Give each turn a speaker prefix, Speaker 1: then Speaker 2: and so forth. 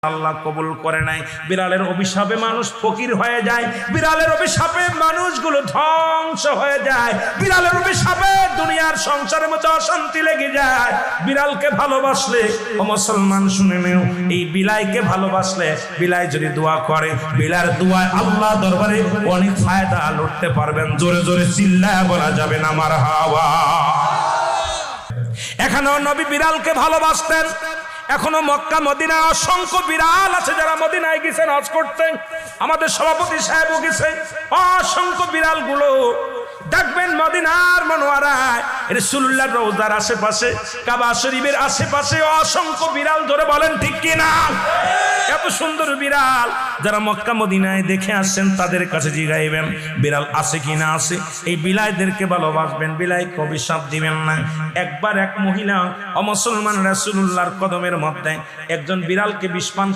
Speaker 1: আল্লাহ কবুল করে নাই। বিড়ালের অভিশাপে মানুষ ফকির হয়ে যায়, বিড়ালের অভিশাপে মানুষগুলো ধ্বংস হয়ে যায়, বিড়ালের অভিশাপে দুনিয়ার সংসারের মধ্যে অশান্তি লেগে যায়। বিড়ালকে ভালোবাসলে ও মুসলমান শুনে নেও, এই বিলাইকে ভালোবাসলে বিলাই যদি দোয়া করে, বিলার দোয়ায় আল্লাহ দরবারে অনেক ফায়দা লুটতে পারবেন। জোরে জোরে চিল্লায় বলা যাবে না মারহাবা। এখানেও নবী বিড়ালকে ভালোবাসতেন। এখনো মক্কা মদিনা অসংখ্য বিড়াল আছে যারা মদিনায় গেছেন হজ করতে। আমাদের সভাপতি সাহেবও গেছে। অসংখ্য বিড়াল গুলো দেখবেন মদিনার মনোয়ারায় রাসূলুল্লাহর রওজার আশেপাশে, কাবা শরীফের আশেপাশে অসংখ্য বিড়াল। ধরে বলেন ঠিক কি না? এত সুন্দর বিড়াল যারা মক্কা মদিনায় দেখে আসছেন তাদের কাছে জিগাইবেন বিড়াল আছে কি না আছে। এই বিলাইদেরকে ভালোবাসবেন, বিলাইকে অভিশাপ দিবেন না। একবার এক মহিলা অমুসলমান রাসূলুল্লাহর কদমের মধ্যে একজন বিড়ালকে বিষ পান